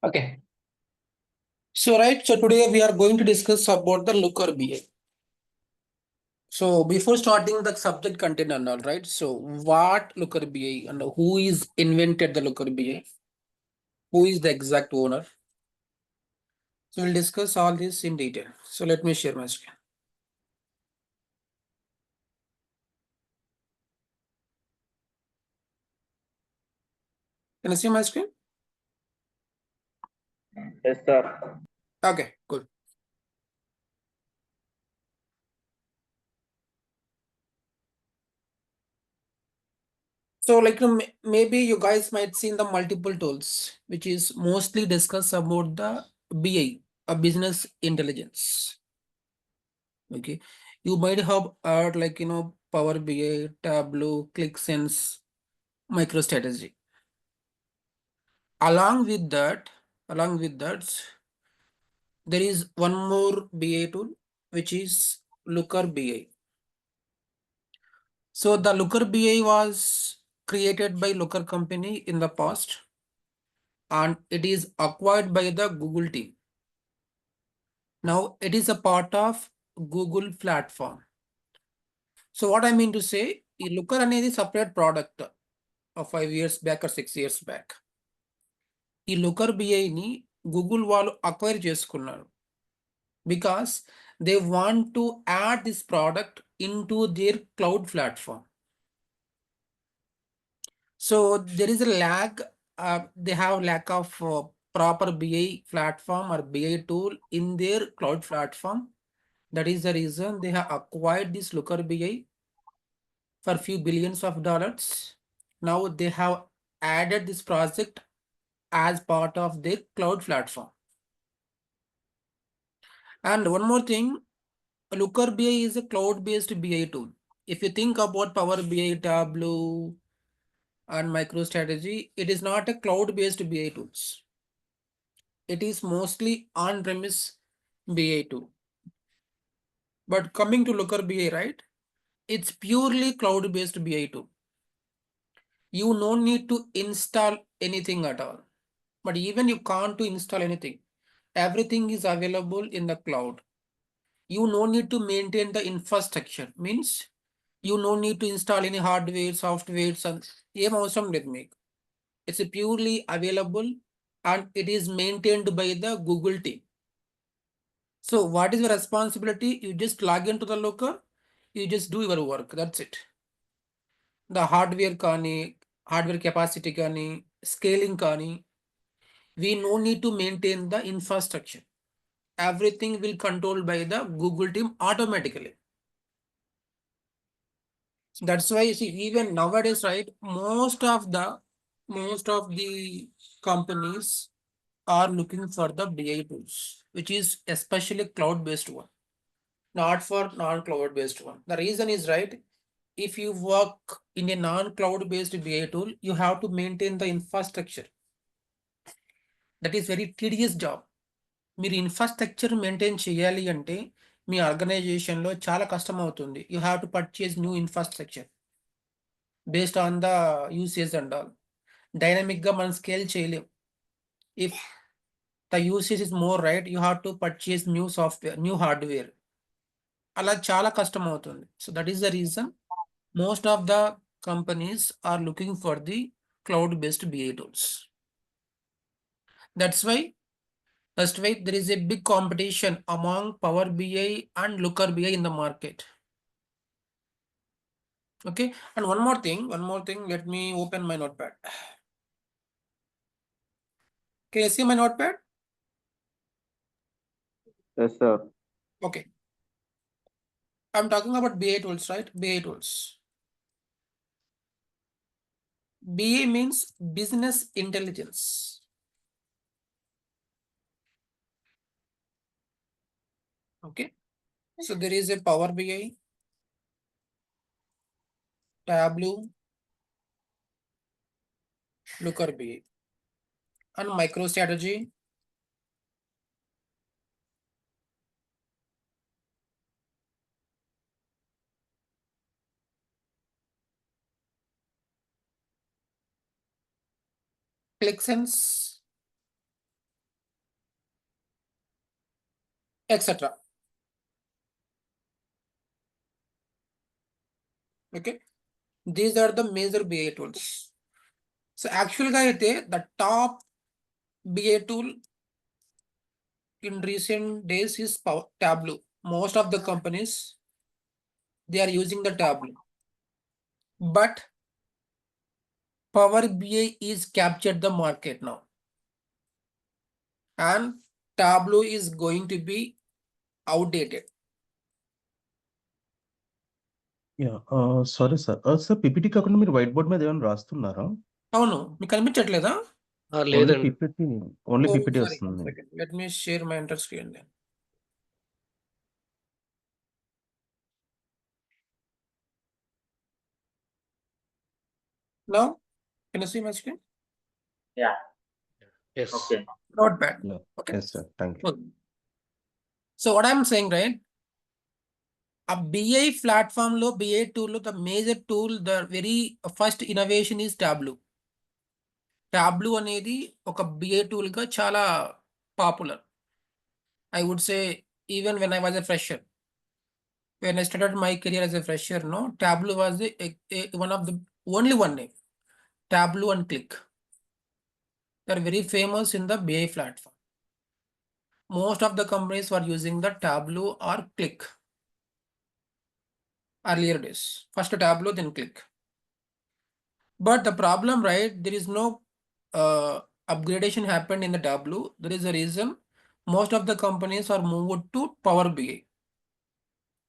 Okay. So today we are going to discuss about the Looker BA. So before starting the subject content and all, right? So what Looker BA and who is invented the Looker BA? Who is the exact owner? So we'll discuss all this in detail. So let me share my screen. Can you see my screen? Yes, sir. Okay, good. So maybe you guys might seen the multiple tools, which is mostly discuss about the BI, a business intelligence. Okay, you might have heard Power BI, Tableau, ClickSense, MicroStrategy. Along with that, along with that, there is one more BI tool, which is Looker BI. So the Looker BI was created by Looker company in the past, and it is acquired by the Google team. Now it is a part of Google platform. So what I mean to say, Looker అనేది separate product of 5 years back or 6 years back. ఈ looker బిఐని Google వాళ్ళు acquire చేసుకున్నారు because they want to add this product in to their cloud platform. So there is a lakh, they have lack of proper BI platform or BI tool in their cloud platform. That is the reason they have acquired this Looker BI for few billions of dollars. Now they have added this project as part of their cloud platform. And one more thing, Looker BI is a cloud-based BI tool. If you think about Power BI, Tableau, and MicroStrategy, it is not a cloud-based BI tools. It is mostly on-premise BI tool. But coming to Looker BI, right? It's purely cloud-based BI tool. You no need to install anything at all. But even you can't to install anything. Everything is available in the cloud. You no need to maintain the infrastructure. Means you no need to install any hardware, software, and ఏం అవసరం లేదు మీకు. It's purely available and it is maintained by the Google team. So what is your responsibility? You just log into the Looker, you just do your work. That's it. The hardware capacity కానీ, scaling కానీ, we no need to maintain the infrastructure. Everything will controlled by the Google team automatically. That's why you see even nowadays, right? Most of the companies are looking for the BI tools, which is especially cloud-based one, not for non-cloud based one. The reason is right. If you work in a non-cloud based BI tool, you have to maintain the infrastructure. That is very tedious job. మీరు infrastructure maintain చేయాలి అంటే మీ ఆర్గనైజేషన్లో చాలా కష్టం అవుతుంది. You have to purchase new infrastructure based on the usage and all. డైనమిక్గా మనం స్కేల్ చేయలేం. If the usage is more right, you have to purchase new software, new hardware. అలా చాలా కష్టం అవుతుంది. So that is the reason most of the companies are looking for the cloud based BI tools. That's why there is a big competition among Power BI and Looker BI in the market. Okay, and one more thing, let me open my notepad. Can you see my notepad? Yes, sir. Okay, I'm talking about BI tools, right? BI tools. BI means business intelligence. Okay, so there is a Power BI, Tableau, Looker BI, and MicroStrategy, ClickSense, etc. Okay, these are the major BI tools. So actually, the top BI tool in recent days is Tableau. Most of the companies, they are using the Tableau, but Power BI is captured the market now, and Tableau is going to be outdated. Sorry sir. Sir PPT కాకుండా మీరు white board మీద ఏమైనా రాస్తున్నారా? అవును, మీకు కనిపించట్లేదా? Only లేదండి. PPT, only Oh, PPT sorry, one వస్తుంది. second. Let me share my enter screen then. Now, can you see my screen? Yeah. Yes. Okay. Not bad. Yeah. Okay. Yes, sir. Thank you. Good. So what I'm saying, right? A BI platform lo, BI tool lo, the major tool, the very first innovation is Tableau. Tableau అనేది ఒక BI tool గా చాలా popular. I would say even when I was a fresher, when I started my career as a fresher, no, Tableau was one of the only one name. Tableau and Qlik. They are very famous in the BI platform. Most of the companies were using the Tableau or Qlik. Earlier days, first Tableau, then Qlik. But the problem, right, there is no upgradation happened in the Tableau. There is a reason most of the companies are moved to Power BI.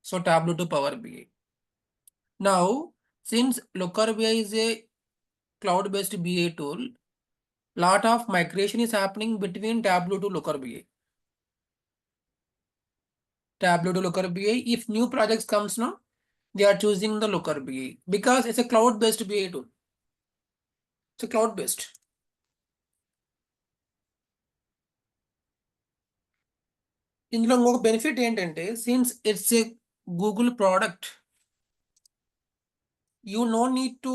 So Tableau to Power BI. Now, since Looker BI is a cloud-based BI tool, lot of migration is happening between Tableau to Looker BI. Tableau to Looker BI. If new projects comes now, they are choosing the Looker BI because it's a cloud-based BI tool. It's a cloud-based. ఇందులో ఇంకొక benefit ఏంటంటే since it's a Google product, you no need to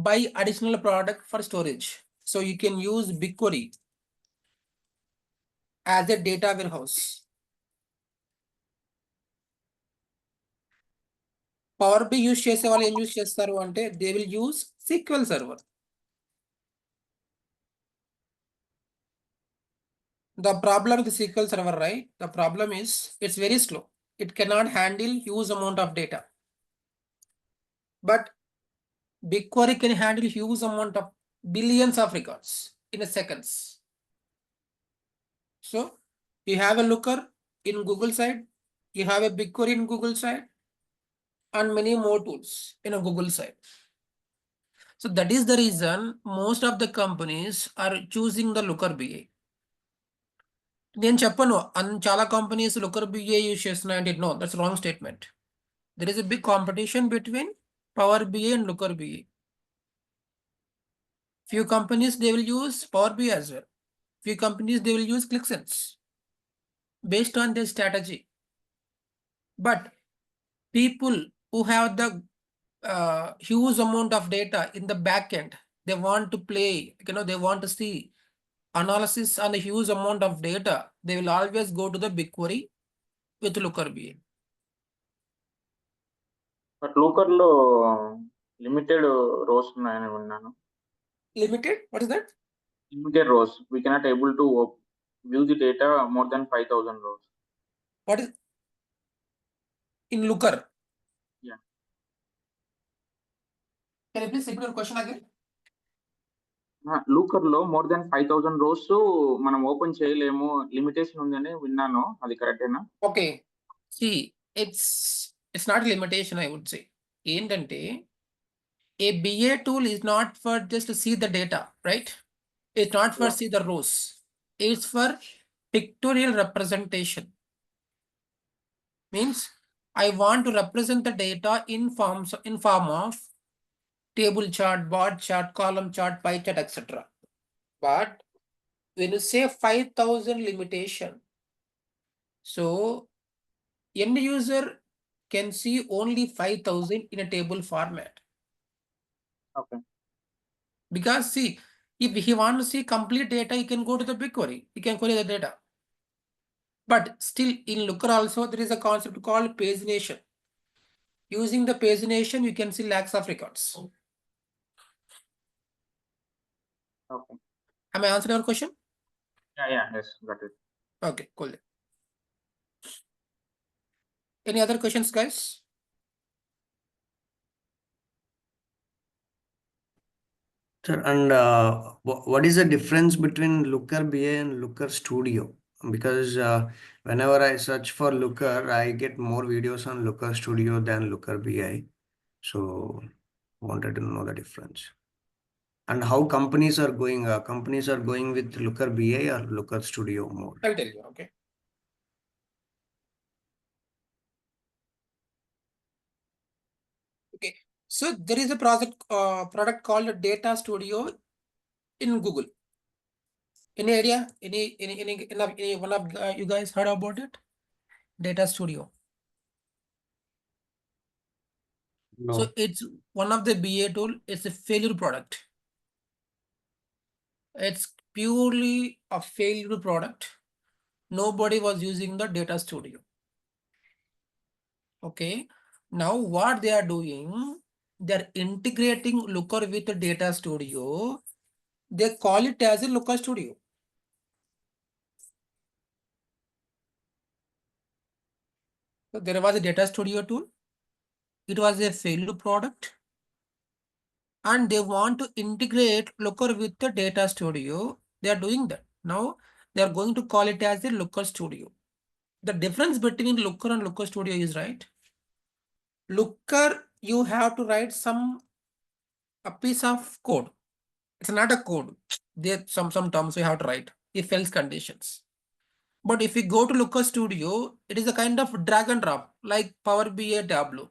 buy additional product for storage. So you can use BigQuery as a data warehouse. Power BI use చేసే వాళ్ళు ఏం use చేస్తారు అంటే they will use SQL server. The problem with the SQL server, right? The problem is it's very slow. It cannot handle huge amount of data. But BigQuery can handle huge amount of billions of records in a seconds. So you have a Looker in Google side, you have a BigQuery in Google side, and many more tools in a Google side. So that is the reason most of the companies are choosing the Looker BI. నేను చెప్పను చాలా companies Looker BI use చేస్తున్నాయంటే no, that's wrong statement. There is a big competition between Power BI and Looker BI. Few companies they will use Power BI as well. Few companies they will use QlikSense based on their strategy. But people who have the huge amount of data in the back end, they want to play, they want to see analysis on a huge amount of data, they will always go to the BigQuery with Looker BI. But Looker లో limited rose ఉన్నాయని విన్నాను. Limited? What is that? Limited rows. We cannot able to view the data more than 5,000 rows. What is in Looker? Yeah. Can you please repeat your question again? లూకర్ లో more than 5,000 rose మనం open చేయలేము, limitation ఉందని విన్నాను. అది కరెక్టేనా? Okay. See, it's not a limitation, I would say. ఏంటంటే a BA tool is not for just to see the data, right? It's not for see the rows. It's for pictorial representation. Means I want to represent the data in form of table chart, bar chart, column chart, pie chart, etc. But when you say 5,000 limitation, so end user can see only 5,000 in a table format. Okay. Because see, if he wants to see complete data, he can go to the BigQuery. He can query the data. But still in Looker also there is a concept called pagination. Using the pagination, you can see lakhs of records. Okay. Am I answering your question? Yeah, yes, got it. Okay, cool. Any other questions, guys? Sir, and what is the difference between Looker BI and Looker Studio? Because whenever I search for Looker, I get more videos on Looker Studio than Looker BI. So wanted to know the difference. And how companies are going with Looker BI or Looker Studio more. I'll tell you, okay. Okay, so there is a product called Data Studio in Google. Any idea? Any one of you guys heard about it? Data Studio. No. So it's one of the BA tool. It's a failure product. It's purely a failure product. Nobody was using the Data Studio. Okay. Now what they are doing, they're integrating Looker with the Data Studio. They call it as a Looker Studio. So there was a Data Studio tool. It was a failure product. And they want to integrate Looker with the Data Studio. They are doing that. Now they are going to call it as a Looker Studio. The difference between Looker and Looker Studio is, right? Looker, you have to write a piece of code. It's not a code. There some terms you have to write if else conditions. But if you go to Looker Studio, it is a kind of drag and drop like PowerBI Tableau.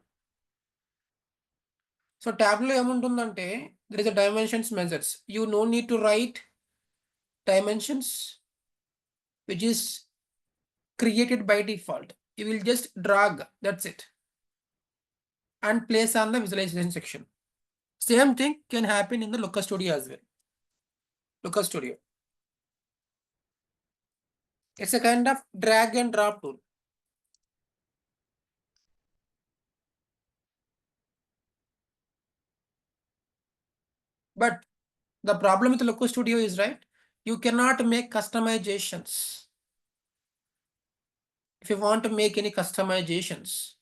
So Tableau emuntundante there is a dimensions measures. You no need to write dimensions which is created by default. You will just drag, that's it, and place on the visualization section. Same thing can happen in the Looker Studio as well. Looker Studio. It's a kind of drag and drop tool. But the problem with Looker Studio is, right, you cannot make customizations. If you want to make any customizations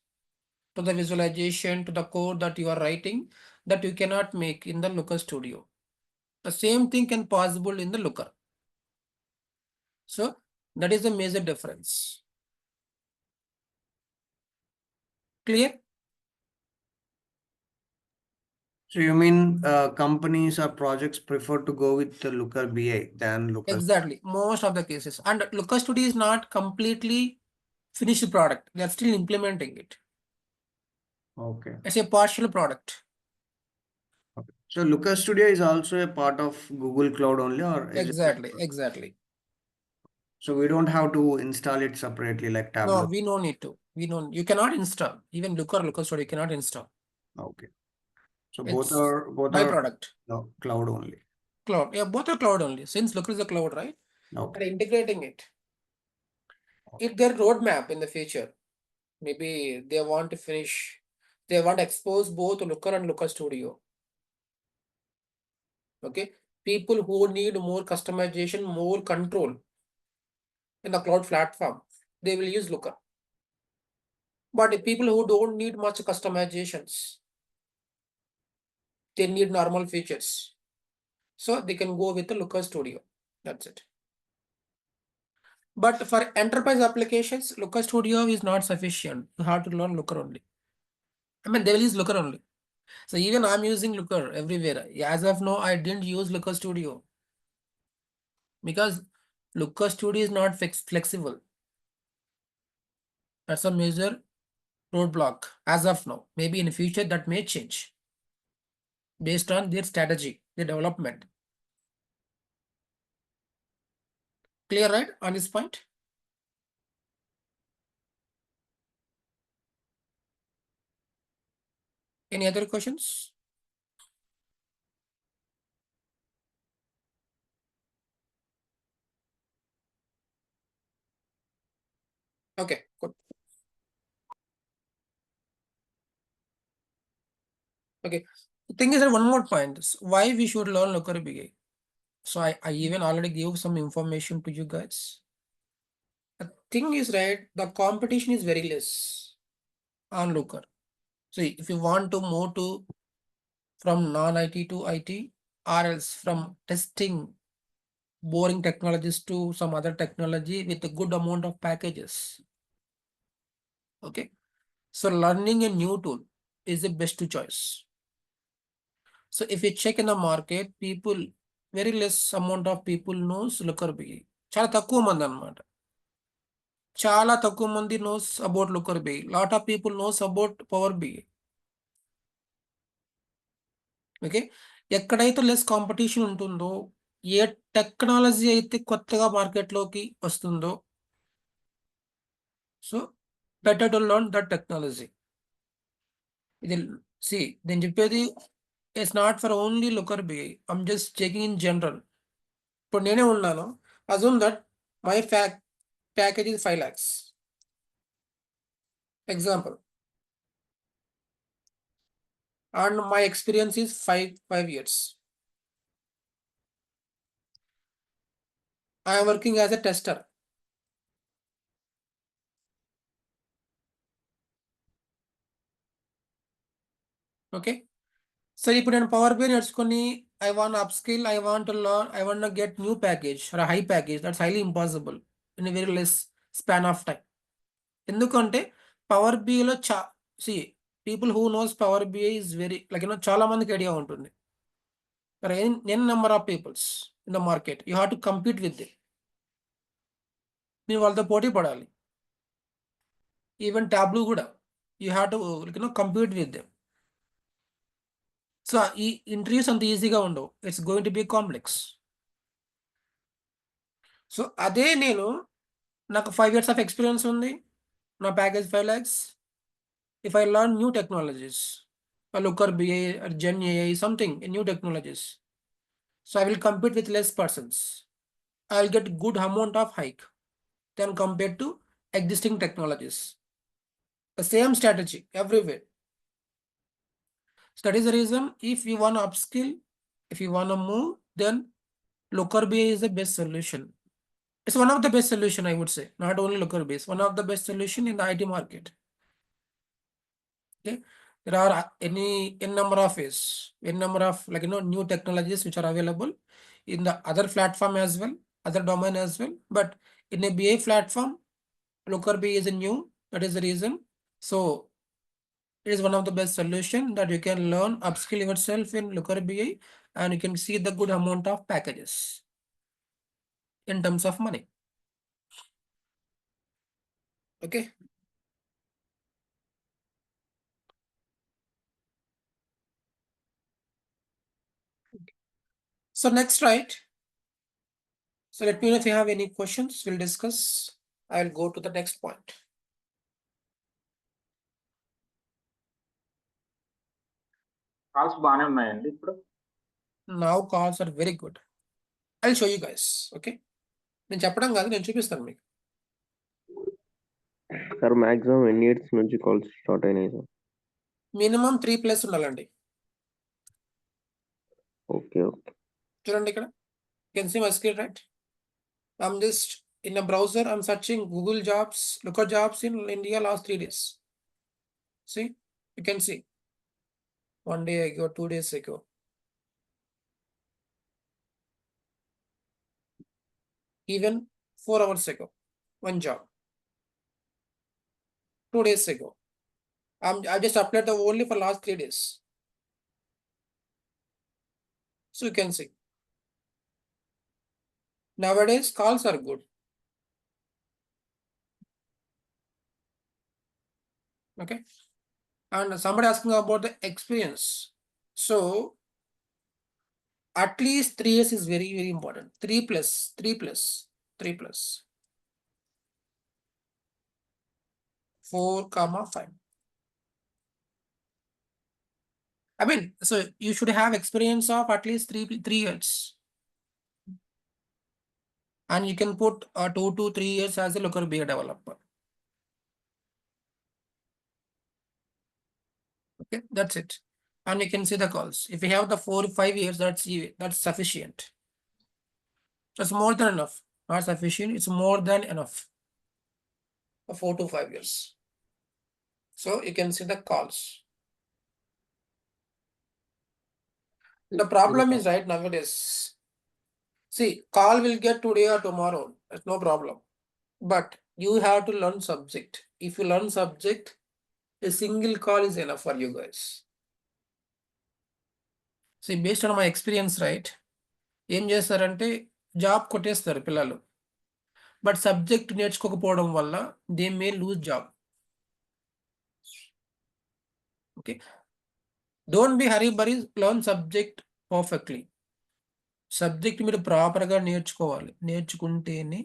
to the visualization, to the code that you are writing, that you cannot make in the Looker Studio. The same thing can possible in the Looker. So that is the major difference. Clear? So you mean companies or projects prefer to go with the Looker BI than Looker? Exactly. Most of the cases. And Looker Studio is not completely finished product. They are still implementing it. Okay. It's a partial product. Okay. So Looker Studio is also a part of Google Cloud only, or is Exactly. it? Exactly. So we don't have to install it separately like Tableau. No, we no need to. You cannot install. Even Looker Studio you cannot install. Okay. So It's both are byproduct. no, cloud only. Cloud. Yeah, both are cloud only. Since Looker is a cloud, right? Okay. They're integrating it. If their roadmap in the future, maybe they want to finish, they want to expose both Looker and Looker Studio. Okay. People who need more customization, more control in the cloud platform, they will use Looker. But if people who don't need much customizations, they need normal features. So they can go with the Looker Studio. That's it. But for enterprise applications, Looker Studio is not sufficient. You have to learn Looker only. I mean, they will use Looker only. So even I'm using Looker everywhere. As of now, I didn't use Looker Studio because Looker Studio is not flexible. That's a major roadblock as of now. Maybe in the future that may change based on their strategy, their development. Clear, right, on this point? Any other questions? Okay, good. Okay. The thing is that one more point is why we should learn Looker BA. So I even already gave some information to you guys. The thing is, right, the competition is very less on Looker. See, if you want to move to from non-IT to IT, or else from testing boring technologies to some other technology with a good amount of packages. Okay. So learning a new tool is the best choice. So if you check in the market, people, very less amount of people knows Looker BA. చాలా తక్కువ మంది అన్నమాట. చాలా తక్కువ మంది knows about Looker BA. Lot of people knows about Power BI. Okay, ఎక్కడైతే less competition ఉంటుందో, ఏ టెక్నాలజీ అయితే కొత్తగా మార్కెట్లోకి వస్తుందో, so better to learn that technology. ఇది సి నేను చెప్పేది it's not for only Looker BI, I'm just checking in general. ఇప్పుడు నేనే ఉన్నాను, assume that my package is 5 lakhs example, and my experience is 5 years. I am working as a tester. Okay, so ఇప్పుడు నేను Power BI నేర్చుకొని I want up skill, I want learn, I want get new package or high package, that's highly impossible in very less span of time. ఎందుకంటే Power బిఐలో see people who knows Power BI is very like చాలా మందికి idea ఉంటుంది. N number of peoples in the market, you have to compete with the, మీరు వాళ్ళతో పోటీ పడాలి. Even Tableau కూడా you have to compete with them. So ఈ interviews అంత ఈజీగా ఉండవు, it's going to be complex. So అదే నాకు 5 years ఆఫ్ ఎక్స్పీరియన్స్ ఉంది, నా package 5 lakhs. If I learn new technologies, Looker BA or Gen AI, something in new technologies, so I will compete with less persons. I will get good amount of hike than compared to existing technologies. The same strategy everywhere. So that is the reason, if you want to upskill, if you want to move, then Looker BA is the best solution. It's one of the best solution, I would say. Not only Looker BA, one of the best solution in the IT market. Okay, there are n number of ways, n number of new technologies which are available in the other platform as well, other domain as well. But in a BA platform, Looker BA is a new. That is the reason. So it is one of the best solution that you can learn, upskill yourself in Looker BA, and you can see the good amount of packages in terms of money. Okay. So next, right? So let me know if you have any questions. We'll discuss. I'll go to the next point. Calls బాగానే ఉన్నాయండి ఇప్పుడు. Now calls are very good. I'll show you guys. Okay. నేను చెప్పడం కాదు, నేను చూపిస్తాను మీకు. Sir maximum ఎన్ని ఇయర్స్ నుంచి కాల్స్ స్టార్ట్ అయినాయి సార్? మినిమం 3+ ఉండాలండి. Okay okay. చూడండి ఇక్కడ, you can see my screen, right? I'm just in a browser, I'm searching Google jobs, Looker jobs in India last 3 days. See, you can see 1 day ago, 2 days ago. Even 4 hours ago, one job. 2 days ago. I just uploaded only for last 3 days. So you can see. Nowadays, calls are good. Okay. And somebody asking about the experience. So at least 3 years is very, very important. 3+, 4,5. I mean, so you should have experience of at least 3 years. And you can put 2 to 3 years as a Looker BA developer. Okay, that's it. And you can see the calls. If you have the 4 or 5 years, that's sufficient. That's more than enough. Not sufficient, it's more than enough. 4 to 5 years. So you can see the calls. The problem is right nowadays. See, call will get today or tomorrow. That's no problem. But you have to learn subject. If you learn subject, a single call is enough for you guys. See, based on my experience, right? ఏం చేస్తారంటే job కొట్టేస్తారు పిల్లలు. But subject నేర్చుకోకపోవడం వల్ల they may lose job. Okay, don't be hurry burry, learn subject perfectly. Subject మీరు ప్రాపర్గా నేర్చుకోవాలి. నేర్చుకుంటేనే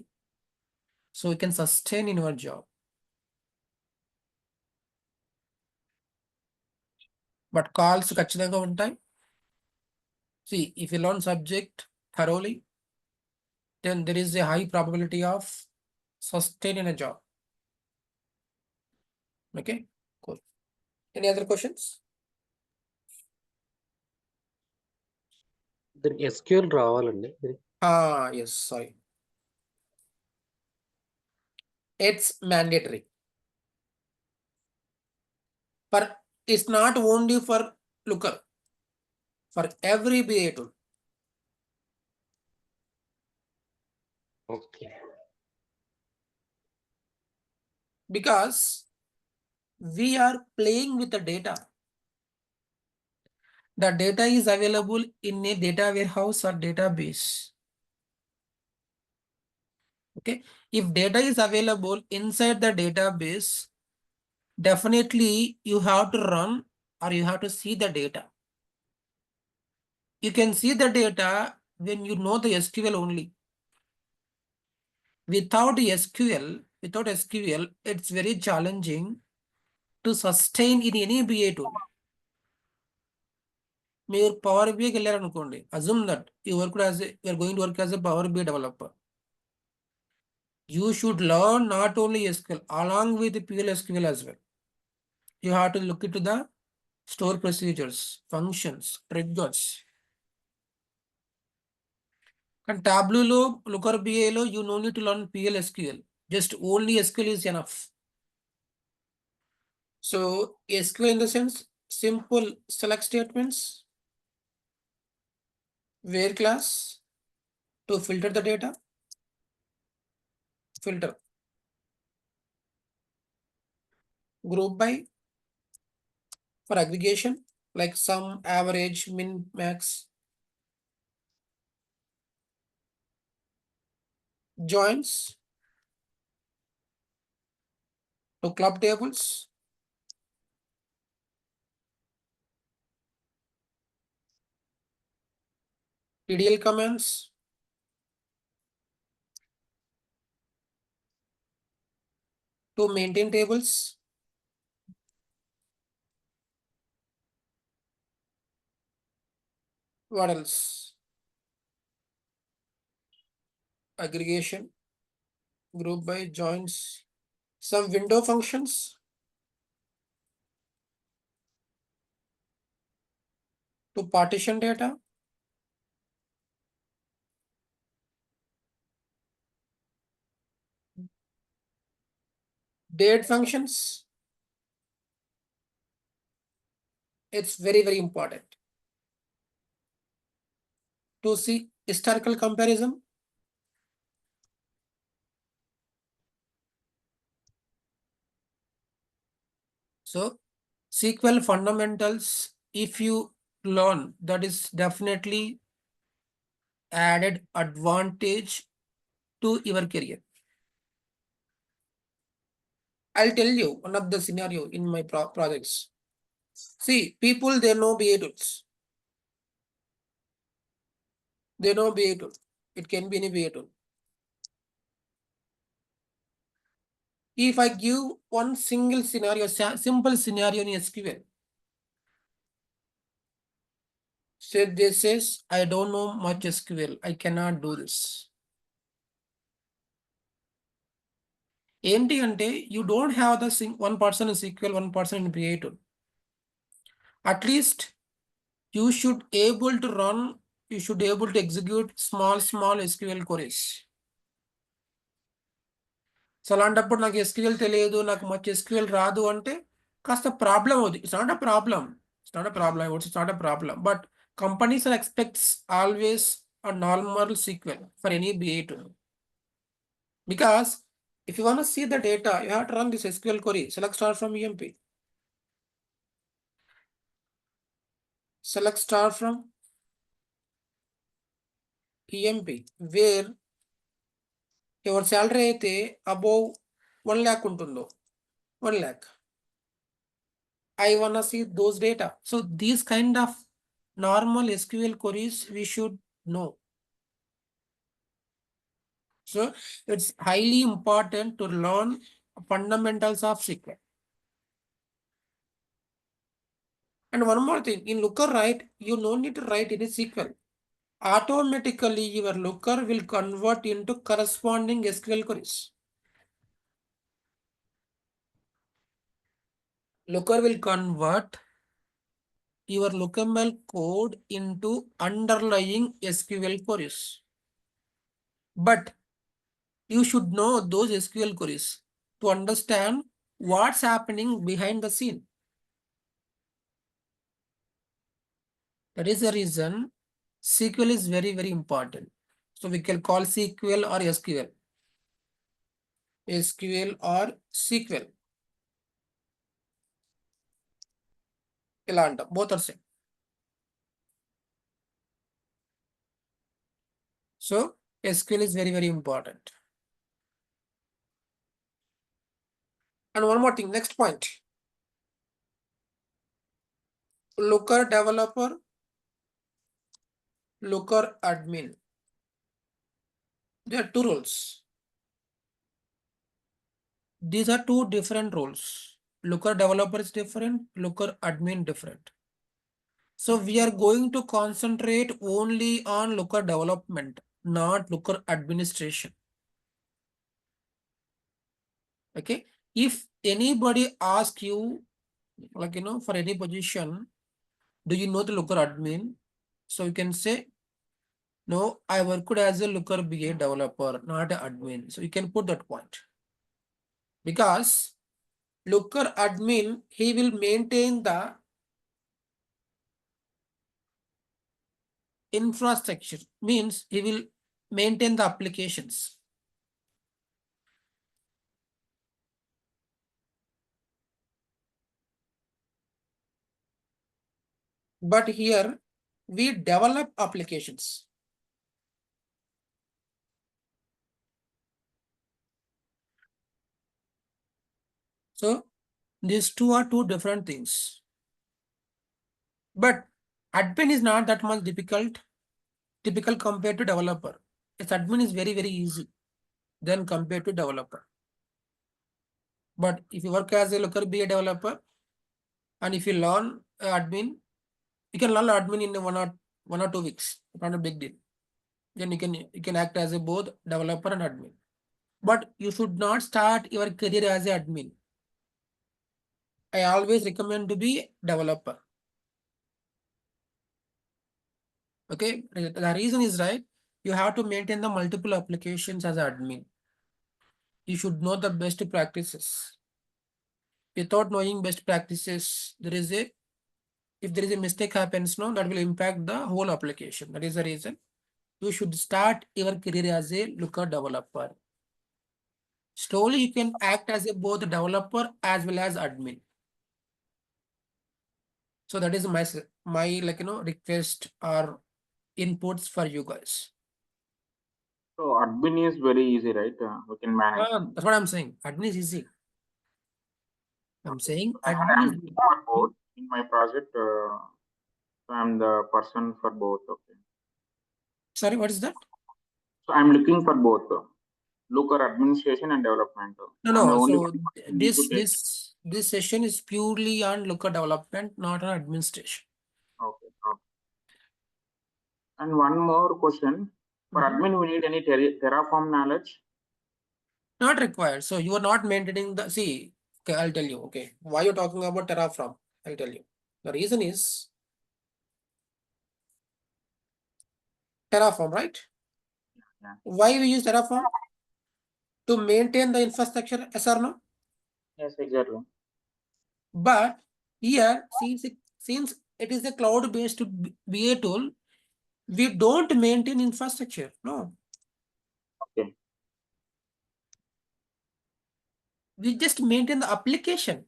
so you can sustain in your job. But calls ఖచ్చితంగా ఉంటాయి. See, if you learn subject thoroughly, then there is a high probability of sustaining a job. Okay, cool. Any other questions? దీనికి SQL రావాలండి. Yes, sorry. It's mandatory. But it's not only for Looker. For every BA tool. Okay. Because we are playing with the data. The data is available in a data warehouse or database. Okay, if data is available inside the database, definitely you have to run or you have to see the data. You can see the data when you know the SQL only. Without SQL, it's very challenging to sustain in any BA tool. మీరు power బిఐకి వెళ్ళారనుకోండి, assume that you are going to work as a Power BI developer. You should learn not only SQL along with PLSQL as well. You have to look into the store procedures, functions, triggers. And Tableau, Looker BI lo, you no need to learn PLSQL. Just only SQL is enough. So SQL in the sense, simple select statements, where class to filter the data, filter, group by for aggregation, like sum, average, min, max, joins to club tables, TDL commands, to maintain tables, what else? Aggregation, group by, joins, some window functions, to partition data, date functions. It's very, very important to see historical comparison. So SQL fundamentals, if you learn, that is definitely added advantage to your career. I'll tell you one of the scenario in my projects. See, people, they know BA tools. They know BA tool. It can be any BA tool. If I give one single scenario, simple scenario in SQL, say this says, I don't know much SQL, I cannot do this. ఏంటి అంటే you don't have the one person in SQL, one person in BA tool. At least you should able to run, you should able to execute small SQL queries. So అలాంటప్పుడు నాకు SQL తెలియదు, నాకు మంచి SQL రాదు అంటే కాస్త problem అవుతుంది. It's not a problem, it's not a problem, but companies are expects always a normal SQL for any BA tool. Because if you want to see the data, you have to run this SQL query. Select star from EMP. Select star from EMP, where your salary అయితే above 1 lakh ఉంటుందో, 1 lakh. I want to see those data. So these kind of normal SQL queries we should know. So it's highly important to learn fundamentals of SQL. And one more thing, in Looker, right, you no need to write any SQL. Automatically your Looker will convert into corresponding SQL queries. Looker will convert your LookML code into underlying SQL queries. But you should know those SQL queries to understand what's happening behind the scene. That is the reason SQL is very, very important. So we can call SQL or SQL. SQL or SQL. Both are same. So SQL is very, very important. And one more thing, next point. Looker developer, Looker admin. There are two roles. These are two different roles. Looker developer is different, Looker admin different. So we are going to concentrate only on Looker development, not Looker administration. Okay. If anybody asks you, like, for any position, do you know the Looker admin? So you can say, no, I worked as a Looker BA developer, not an admin. So you can put that point. Because Looker admin, he will maintain the infrastructure, means he will maintain the applications. But here we develop applications. So these two are two different things. But admin is not that much typical compared to developer. Its admin is very, very easy than compared to developer. But if you work as a Looker BA developer, and if you learn admin, you can learn admin in 1 or 2 weeks. Not a big deal. Then you can act as a both developer and admin. But you should not start your career as an admin. I always recommend to be developer. Okay, the reason is right. You have to maintain the multiple applications as admin. You should know the best practices. Without knowing best practices, if there is a mistake happens, no, that will impact the whole application. That is the reason you should start your career as a Looker developer. Slowly you can act as a both developer as well as admin. So that is my request or inputs for you guys. So admin is very easy, right? We can manage. That's what I'm saying. Admin is easy. I'm saying I'm admin is looking for both in my project. So I'm the person for both. Okay. sorry, what is that? So I'm looking for both Looker administration and development. No, I'm the no. only So one who need to take. this session is purely on Looker development, not on administration. Okay. And one more question. For admin, we need any Terraform knowledge? Not required. So you are not maintaining the, see, okay, I'll tell you, okay, why you're talking about Terraform, I'll tell you. The reason is Terraform, right? Yeah. Why we use Terraform? To maintain the infrastructure, yes or no? Yes, exactly. But here, since it is a cloud-based BA tool, we don't maintain infrastructure. No, Okay. we just maintain the application,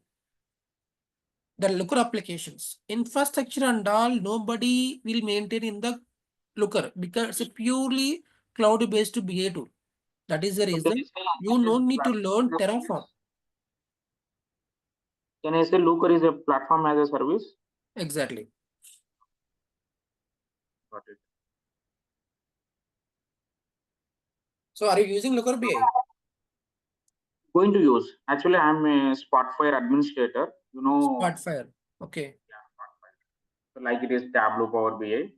the Looker applications. Infrastructure and all, nobody will maintain in the Looker because it's a purely cloud-based BA tool. That is the So can reason I say you it is don't need to platform learn as a Terraform. service? Can I say Looker is a platform as a service? Exactly. Got it. So are you using Looker BI? Going to use. Actually, I'm a Spotfire administrator. You know, Spotfire. Okay. yeah, Spotfire. So like it is Tableau, Power BI.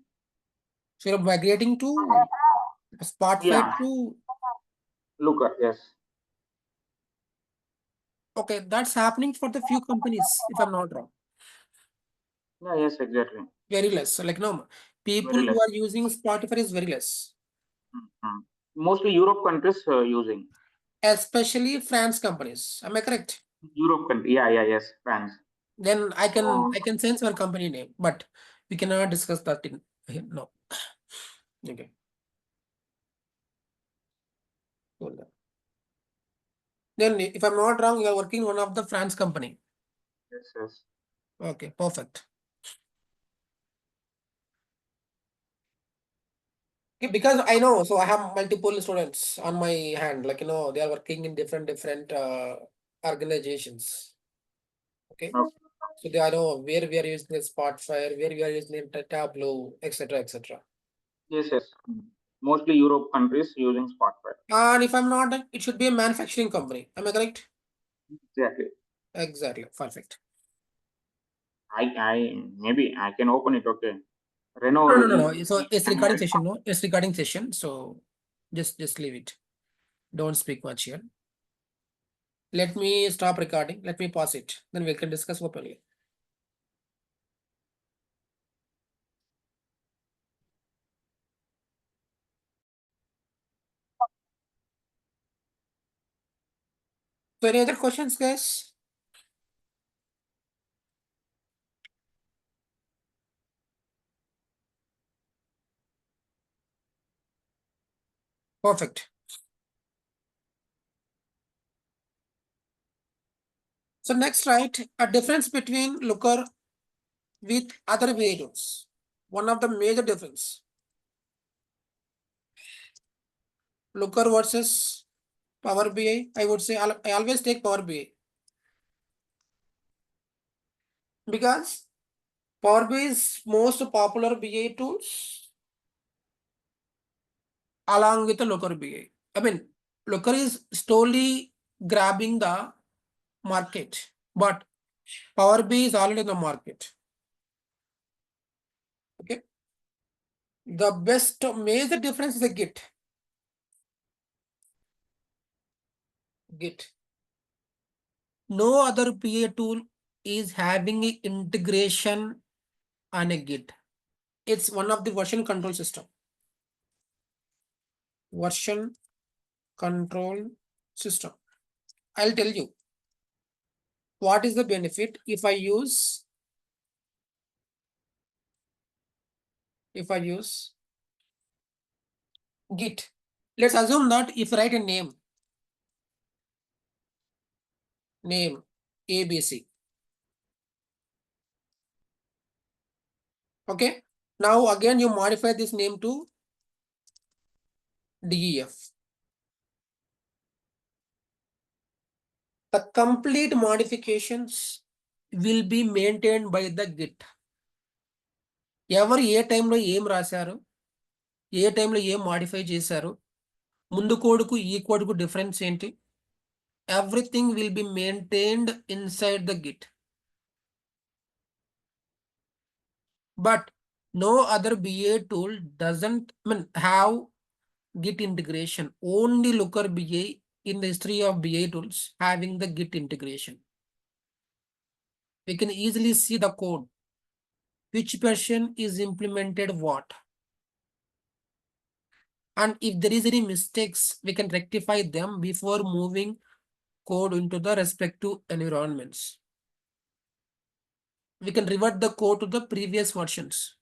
So you're migrating to Spotfire Yeah, to, Looker. Yes. okay, that's happening for the few companies, if I'm not wrong. Yeah. Yes. Exactly. Very less. So like no, people Very who less. are using Spotify is very less. Mhm. Mostly Europe countries using. Especially France companies. Am I correct? Europe country. Yeah. Yeah. Yes. France. Then So I can sense our company name, but we cannot discuss that in here. No. Okay. Cool. Then if I'm not wrong, you are working one of the France company. yes. Yes. Okay, perfect. Okay, because I know, so I have multiple students on my hand, like they are working in different organizations. Okay. Okay. So they know where we are using the Spotfire, where we are using the Tableau, etc. etc. Yes. Yes. Mostly Europe countries using Spotfire. And if I'm not, it should be a manufacturing company. Am I correct? Exactly. Exactly. Perfect. Maybe I can open it. Okay. Renault. No. So it's recording session, no? It's recording session. So just leave it. Don't speak much here. Let me stop recording. Let me pause it. Then we can discuss openly. So any other questions, guys? Perfect. So next, right, a difference between Looker with other variables. One of the major difference. Looker versus Power BI. I would say I always take Power BI because Power BI is most popular BI tools along with the Looker BI. I mean, Looker is slowly grabbing the market, but Power BI is already in the market. Okay. The best major difference is a Git. Git. No other PA tool is having an integration on a Git. It's one of the version control system. Version control system. I'll tell you what is the benefit if I use Git. Let's assume that if I write a name ABC. Okay. Now again you modify this name to DEF. The complete modifications will be maintained by the Git. ఎవరు ఏ టైంలో ఏం రాశారు, ఏ టైంలో ఏం modify చేశారు, ముందు కోడ్కు ఈ కోడ్కు difference ఏంటి, everything will be maintained inside the Git. But no other BA tool doesn't have Git integration. Only Looker BA in the history of BA tools having the Git integration. We can easily see the code. which version is implemented what. And if there is any mistakes, we can rectify them before moving code into the respective environments. We can revert the code to the previous versions.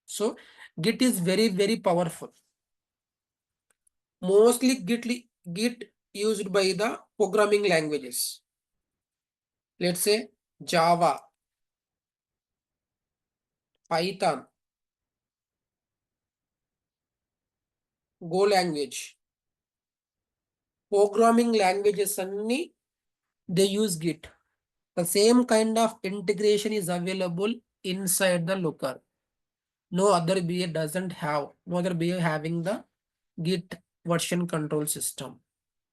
So Git is very, very powerful. Mostly Git used by the programming languages. Let's say Java, Python, Go language. Programming languages only they use Git. The same kind of integration is available inside the Looker. No other BA doesn't have, no other BA having the Git version control system.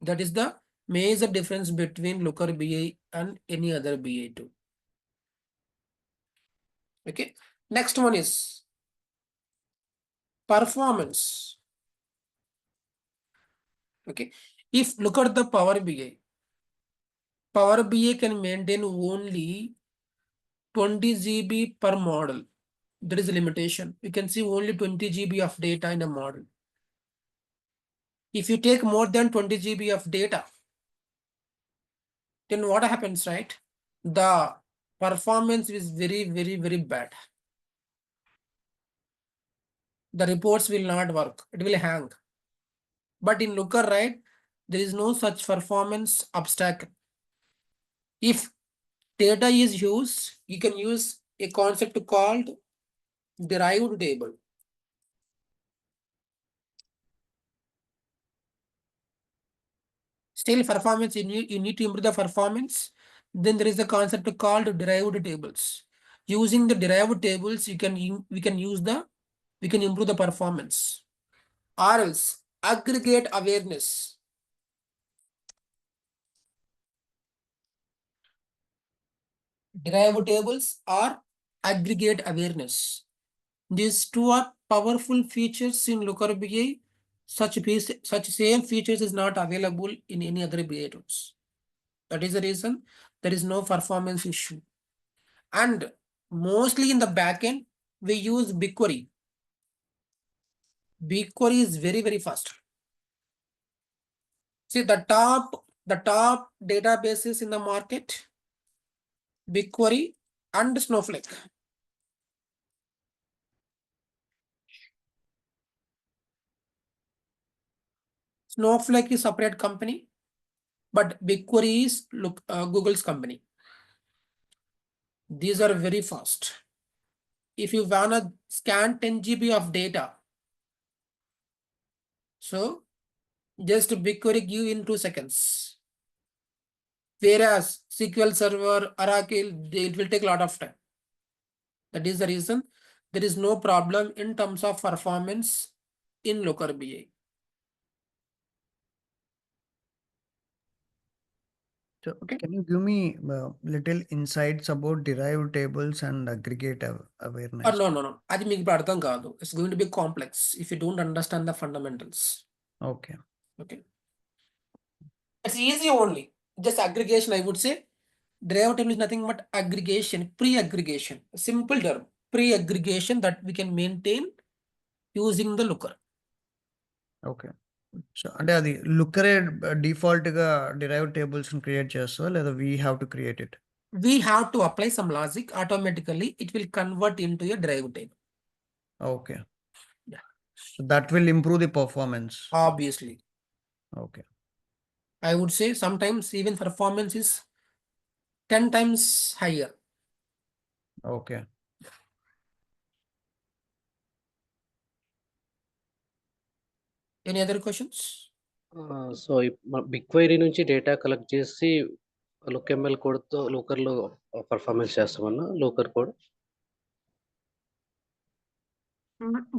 That is the major difference between Looker BA and any other BA too. Okay. Next one is performance. Okay. If look at the Power BI can maintain only 20 GB per model. There is a limitation. You can see only 20 GB of data in a model. If you take more than 20 GB of data, then what happens, right? The performance is very, very, very bad. The reports will not work. It will hang. But in Looker, right, there is no such performance obstacle. If data is used, you can use a concept called derived table. Still performance, you need to improve the performance. Then there is a concept called derived tables. Using the derived tables, we can improve the performance. Or else aggregate awareness. Derived tables or aggregate awareness. These two are powerful features in Looker BI. Such same features is not available in any other BI tools. That is the reason there is no performance issue. And mostly in the backend, we use BigQuery. BigQuery is very, very fast. See the top databases in the market, BigQuery and Snowflake. Snowflake is separate company, but BigQuery is Google's company. These are very fast. If you wanna scan 10 GB of data, so just BigQuery give in 2 seconds. Whereas SQL Server, Oracle, it will take a lot of time. That is the reason there is no problem in terms of performance in Looker BI. So Okay. can you give me little insights about derived tables and aggregate awareness? No. అది మీకు ఇప్పుడు అర్థం కాదు. It's going to be complex if you don't understand the fundamentals. Okay. Okay. It's easy only. Just aggregation, I would say. Derived table is nothing but aggregation, pre-aggregation. Simple term. Pre-aggregation that we can maintain using the Looker. Okay. So అంటే అది లుక్కరే default గా derived tables create చేస్తా లేదా we have to create it? We have to apply some logic. Automatically, it will convert into a derived table. Okay. Yeah. So that will improve the performance. Obviously. Okay. I would say sometimes even performance is 10 times higher. Okay. Any other questions? So big query నుంచి data collect చేసి LookML కోడ్తో లూకర్లో performance చేస్తామన్నా Looker code.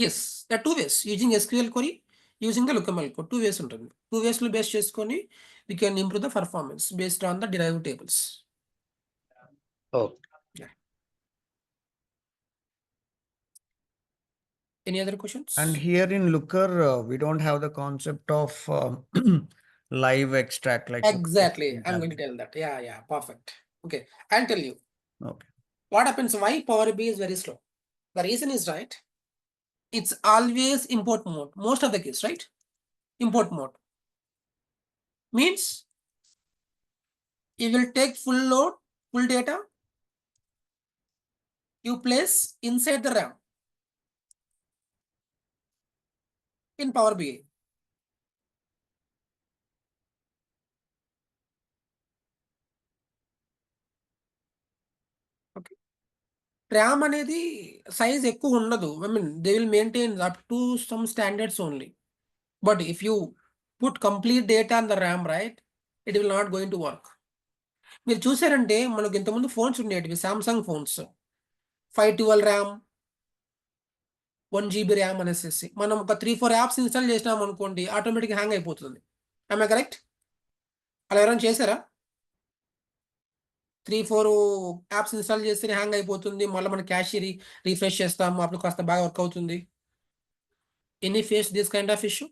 Yes, there are two ways. Using SQL query, using the LookML code. Two ways ఉంటుంది. Two ways లో base చేసుకొని we can improve the performance based on the derived tables. Okay. Any other questions? And here in Looker, we don't have the concept of live extract like. Exactly. I'm going to tell that. Yeah, perfect. Okay, I'll tell you. Okay. What happens? Why Power BI is very slow? The reason is right. It's always import mode. Most of the case, right? Import mode means you will take full load, full data, you place inside the RAM in Power BI. Okay. RAM అనేది size ఎక్కువ ఉండదు. I mean, they will maintain up to some standards only. But if you put complete data on the RAM, right, it will not going to work. మీరు చూసారంటే మనకు ఇంతకుముందు phones ఉండేటివి Samsung phones 512 RAM 1 GB RAM అనేసి మనం ఒక 3-4 apps install చేసినాం అనుకోండి ఆటోమేటిక్గా హ్యాంగ్ అయిపోతుంది. I correct? అలా ఎవరైనా చేశారా? 3-4 యాప్స్ ఇన్స్టాల్ చేస్తే హ్యాంగ్ అయిపోతుంది, మళ్ళీ మన క్యాష్ రీఫ్రెష్ చేస్తాము, అప్పుడు కాస్త బాగా వర్క్ అవుతుంది. Any face this kind of issue?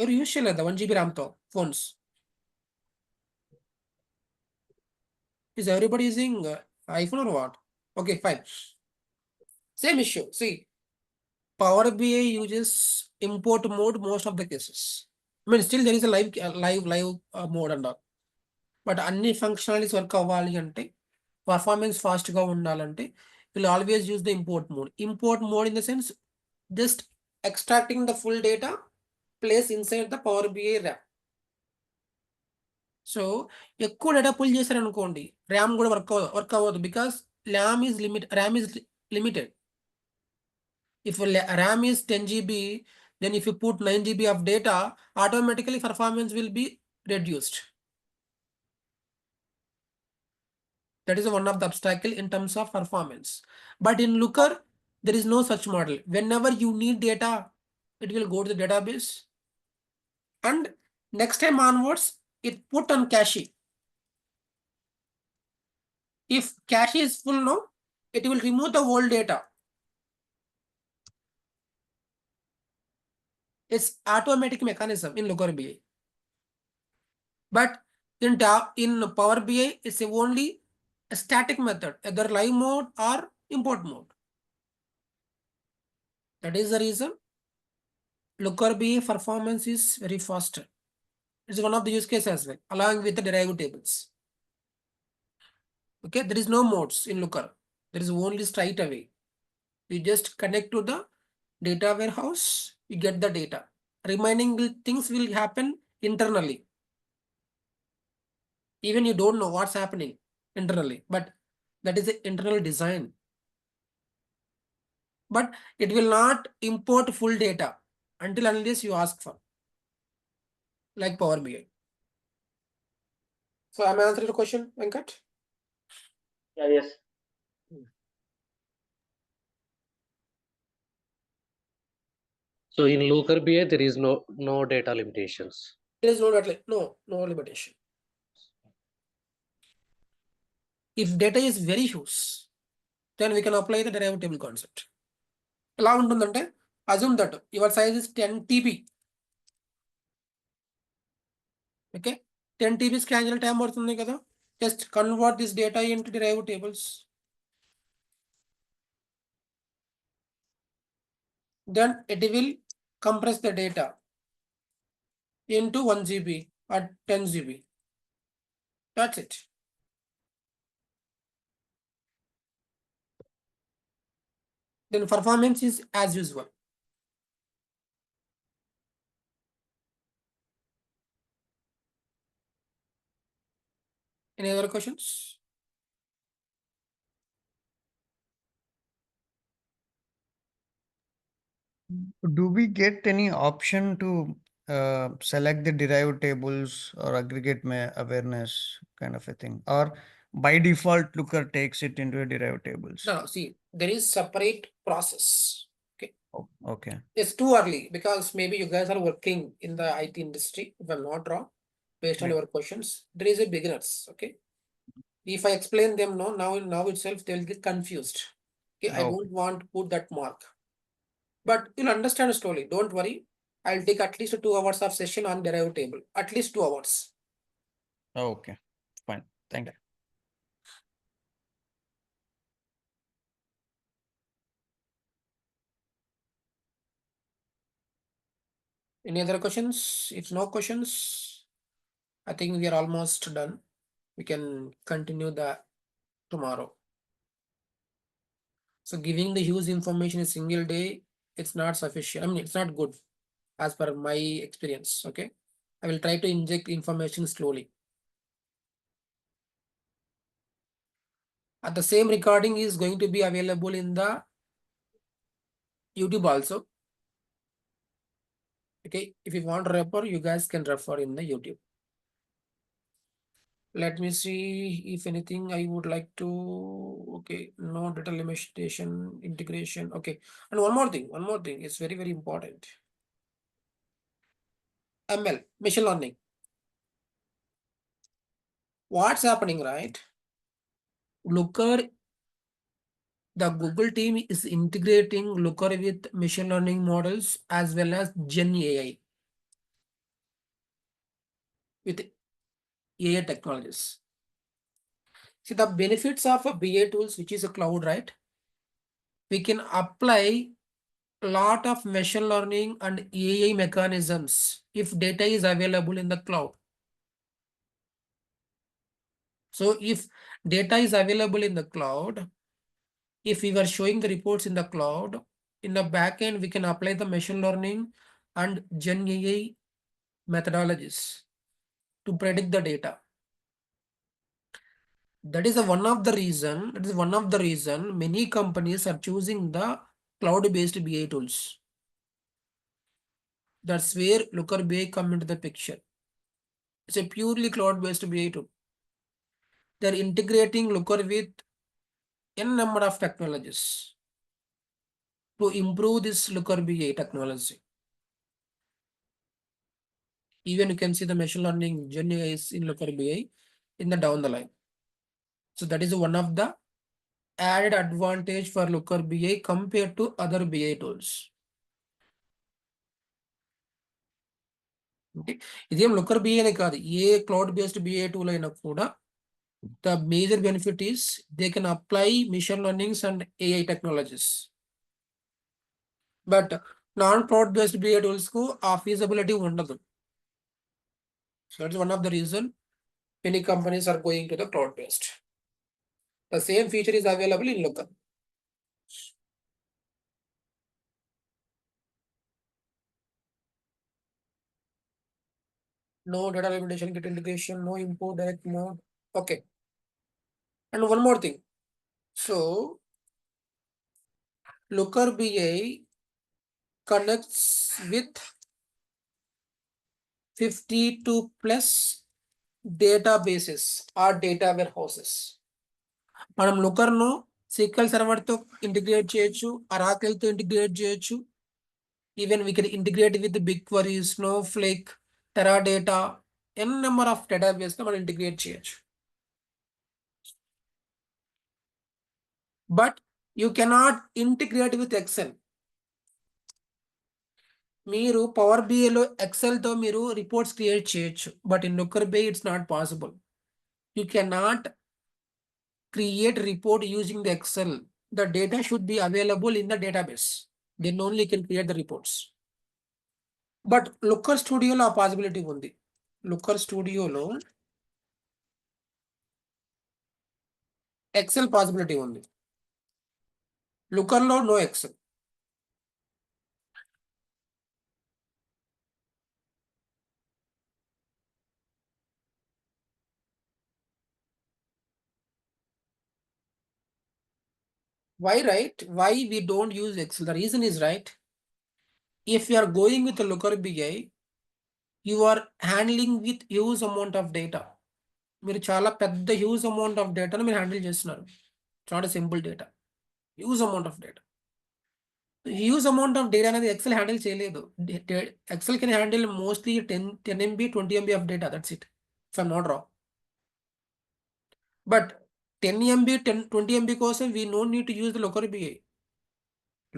ఎవరు యూజ్ చేయలేదా 1 GB ర్యామ్తో phones? Is everybody using iPhone or what? Okay, fine. Same issue. See, Power BI uses import mode most of the cases. I mean, still there is a live mode and all. But అన్ని functionalities work అవ్వాలి అంటే, performance fast గా ఉండాలంటే, we'll always use the import mode. Import mode in the sense, just extracting the full data, place inside the Power BI RAM. So ఎక్కువ data pull చేశారనుకోండి RAM కూడా work అవ్వదు because RAM is limited. If RAM is 10 GB, then if you put 9 GB of data, automatically performance will be reduced. That is one of the obstacle in terms of performance. But in Looker, there is no such model. Whenever you need data, it will go to the database. And next time onwards, it put on cache. If cache is full now, it will remove the old data. It's automatic mechanism in Looker BI. But in Power BI, it's only a static method, either live mode or import mode. That is the reason Looker BI performance is very faster. It's one of the use cases as well, along with the derived tables. Okay, there is no modes in Looker. There is only straight away. You just connect to the data warehouse, you get the data. Remaining things will happen internally. Even you don't know what's happening internally, but that is the internal design. But it will not import full data until unless you ask for, like Power BI. So am I answering the question, Venkat? Yeah, yes. So in Looker BI, there is no data limitations. There is no limitation. If data is very huge, then we can apply the derived table concept. ఎలా ఉంటుందంటే assume that your size is 10 TB. Okay, 10 TB scan చేయాలి time పడుతుంది కదా. Just convert this data into derived tables. Then it will compress the data into 1 GB or 10 GB. That's it. Then performance is as usual. Any other questions? Do we get any option to select the derived tables or aggregate awareness kind of a thing, or by default Looker takes it into a derived tables? No, see, there is separate process. Okay. Oh, okay. It's too early because maybe you guys are working in the IT industry, if I'm not wrong, based on Right. your questions. There is a beginners, okay? If I explain them now itself, they will get confused. Okay, I Okay. don't want to put that mark. But you'll understand slowly. Don't worry. I'll take at least 2 hours of session on derived table. At least 2 hours. Okay, fine. Thank you. Any other questions? If no questions, I think we are almost done. We can continue the tomorrow. So giving the huge information in a single day, it's not sufficient. I mean, it's not good as per my experience. Okay. I will try to inject information slowly. The same recording is going to be available in the YouTube also. Okay. If you want to refer, you guys can refer in the YouTube. Let me see if anything I would like to. Okay, no data limitation integration. Okay, and one more thing. It's very, very important. ML, machine learning. What's happening, right? Looker, the Google team is integrating Looker with machine learning models as well as Gen AI with AI technologies. See the benefits of a BA tools, which is a cloud, right? We can apply lot of machine learning and AI mechanisms if data is available in the cloud. So if data is available in the cloud, if we were showing the reports in the cloud, in the backend, we can apply the machine learning and Gen AI methodologies to predict the data. That is one of the reason many companies are choosing the cloud-based BI tools. That's where Looker BI come into the picture. It's a purely cloud-based BI tool. They're integrating Looker with n number of technologies to improve this Looker BI technology. Even you can see the machine learning Gen AI is in Looker BI in the down the line. So that is one of the added advantage for Looker BI compared to other BI tools. Okay. ఇదేం Looker BI అనే కాదు, a cloud based BI tool అయినా కూడా the major benefit is they can apply machine learnings and AI technologies. But non-cloud based BI tools ku ఆ feasibility ఉండదు. So that's one of the reason many companies are going to the cloud based. The same feature is available in Looker. No data limitation, get integration, no import direct mode. Okay. And one more thing. So Looker BI connects with 52 plus databases or data warehouses. మనం Looker ను SQL server తో integrate చేయొచ్చు, Oracle తో integrate చేయొచ్చు. Even we can integrate with BigQuery, Snowflake, Teradata, n number of database తో మనం integrate చేయొచ్చు. But you cannot integrate with Excel. మీరు పవర్ బిఐలో ఎక్సెల్తో మీరు రిపోర్ట్స్ క్రియేట్ చేయొచ్చు, but in Looker BI it's not possible. You cannot create report using the Excel. The data should be available in the database. Then only you can create the reports. But Looker Studioలో ఆ possibility ఉంది. Looker Studioలో Excel possibility ఉంది. Lookerలో no Excel. Why, right? Why we don't use Excel? The reason is, right, if you are going with a Looker BI, you are handling with huge amount of data. మీరు చాలా పెద్ద huge amount of డేటాను మీరు handle చేస్తున్నారు. Not simple data, huge amount of data. Huge amount of data అనేది Excel handle చేయలేదు. Excel can handle mostly 10 MB 20 MB of data, that's it, if I'm not wrong. But 10 MB 20 MB కోసం we no need to use the Looker BI.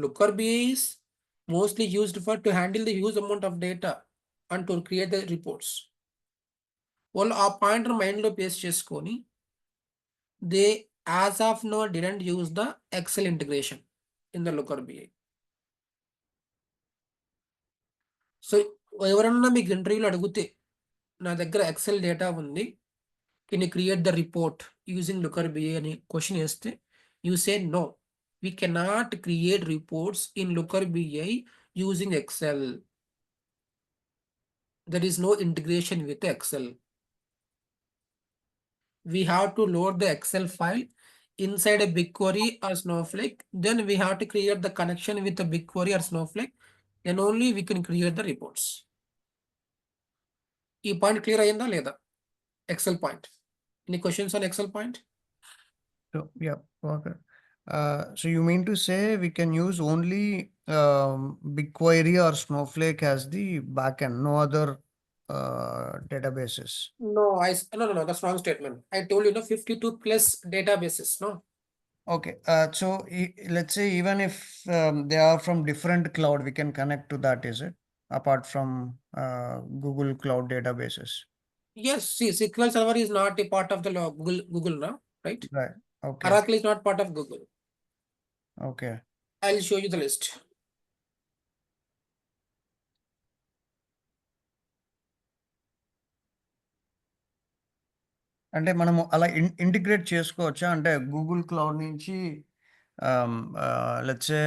Looker BI is mostly used for to handle the huge amount of data and to create the reports. వాళ్ళు ఆ point మైండ్లో paste చేసుకొని they as of now didn't use the Excel integration in the Looker BI. So ఎవరన్నా మీకు ఇంటర్వ్యూలో అడిగితే నా దగ్గర ఎక్సెల్ డేటా ఉంది, can you create the report using Looker BA అని క్వశ్చన్ వేస్తే you say no, we cannot create reports in Looker BI using Excel. There is no integration with Excel. We have to load the Excel file inside a BigQuery or Snowflake. Then we have to create the connection with the BigQuery or Snowflake. Then only we can create the reports. ఈ point clear అయ్యిందా లేదా? Excel point. Any questions on Excel point? So yeah, okay. So you mean to say we can use only BigQuery or Snowflake as the backend, no other databases? No, no, that's wrong statement. I told you 52 plus databases, no? Okay. So let's say even if they are from different cloud, we can connect to that, is it? Apart from Google Cloud databases. Yes, see, SQL Server is not a part of the Google now, right? Right. Okay. Oracle is not part of Google. Okay. I'll show you the list. అంటే మనము అలా integrate చేసుకోవచ్చా? అంటే Google cloud నుంచి let's say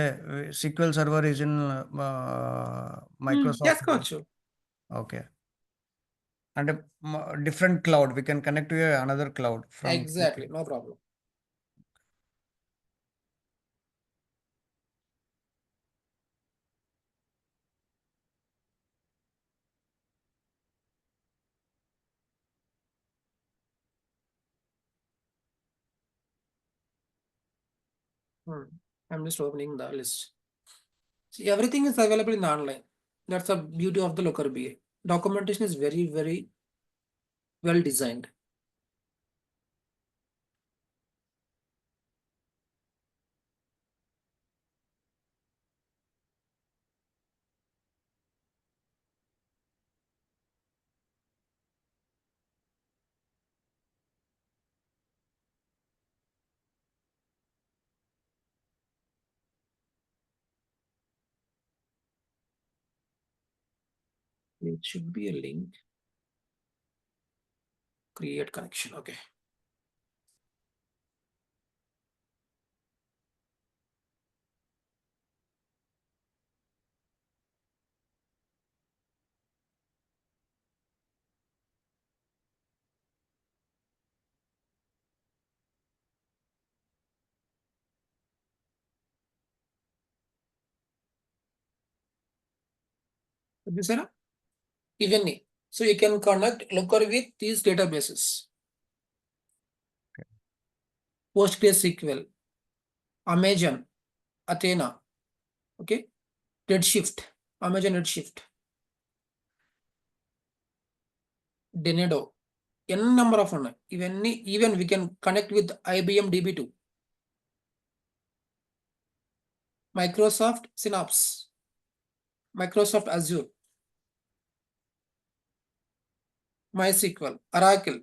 SQL server is in Microsoft. చేసుకోవచ్చు. Okay. అంటే different cloud we can connect to another cloud from. Exactly, no problem. I'm just opening the list. See, everything is available in online. That's the beauty of the Looker BA. Documentation is very, very well designed. It should be a link. Create connection. Okay. Sarah? Even so you can connect Looker with these databases. Okay. PostgreSQL, Amazon, Athena, okay, Redshift, Amazon Redshift, Denedo, n number of one. Even we can connect with IBM DB2, Microsoft Synapse, Microsoft Azure, MySQL, Oracle,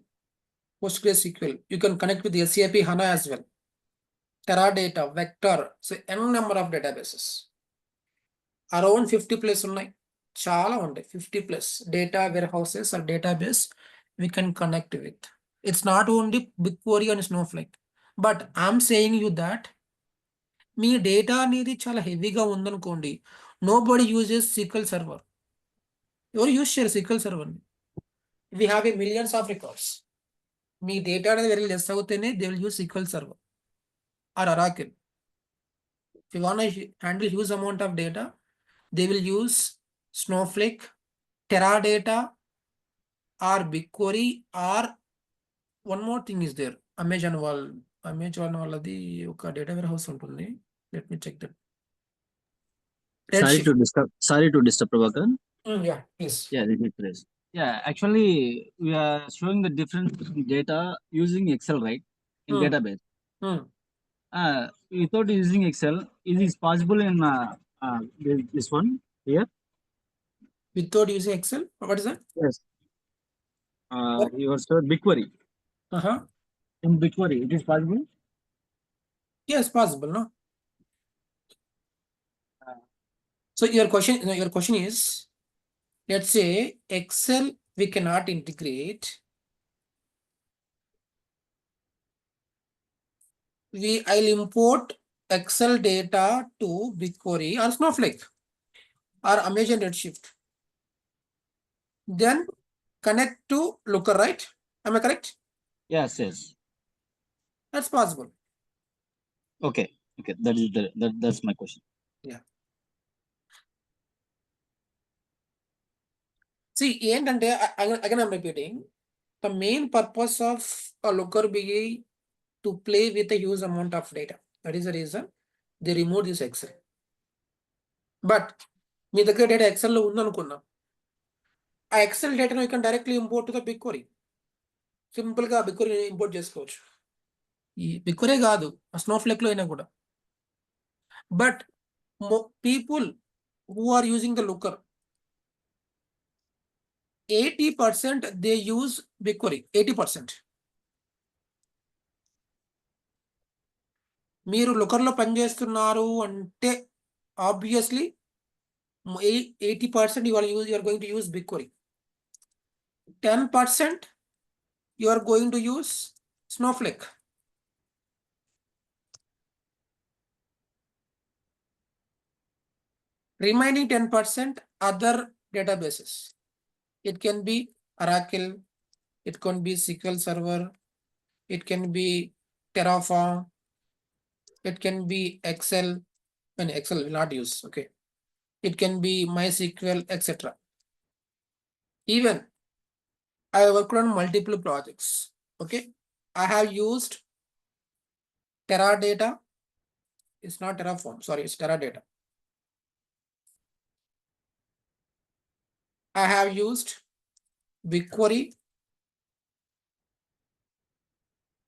PostgreSQL. You can connect with the SAP HANA as well. Teradata, Vector. So n number of databases. Around 50 plus ఉన్నాయి. చాలా ఉంటాయి. 50 plus data warehouses or database we can connect with. It's not only BigQuery and Snowflake. But I'm saying you that me data అనేది చాలా హెవీగా ఉందనుకోండి, nobody uses SQL server. ఎవరు use చేయరు SQL server ని. We have a millions of records. మీ data అనేది very less అవుతేనే they will use SQL server or Oracle. If you want to handle huge amount of data, they will use Snowflake, Teradata, or BigQuery, or one more thing is there. Amazon వాళ్ళది ఒక data wear house ఉంటుంది. Let me check that. Sorry to disturb, Prabhakar. Yeah, please. Yeah, this is Chris. Yeah, actually, we are showing the different data using Excel, right? In database. Without using Excel, is it possible in this one here? Without using Excel? What is that? Yes. You are sure BigQuery. In BigQuery, it is possible? Yes, possible, no? So your question is, let's say Excel we cannot integrate. I'll import Excel data to BigQuery or Snowflake or Amazon Redshift. Then connect to Looker, right? Am I correct? Yes, yes. That's possible. Okay, okay. That's my question. Yeah. See, ఏంటంటే again I'm repeating, the main purpose of a Looker BI to play with a huge amount of data. That is the reason they remove this Excel. But మీ దగ్గర data ఎక్సెల్లో ఉందనుకున్నాం, ఆ Excel డేటాను you can directly import to the BigQuery. సింపుల్గా BigQuery import చేసుకోవచ్చు. ఈ BigQuery కాదు, స్నోఫ్లేక్లో అయినా కూడా. But people who are using the Looker, 80% they use BigQuery. 80%. మీరు Lookerలో పనిచేస్తున్నారు అంటే obviously 80% you are going to use BigQuery. 10% you are going to use Snowflake. Remaining 10% other databases. It can be Oracle, it can be SQL Server, it can be Terraform, it can be Excel, and Excel will not use, okay. It can be MySQL, etc. Even I have worked on multiple projects, okay. I have used Teradata. It's not Terraform, sorry, it's Teradata. I have used BigQuery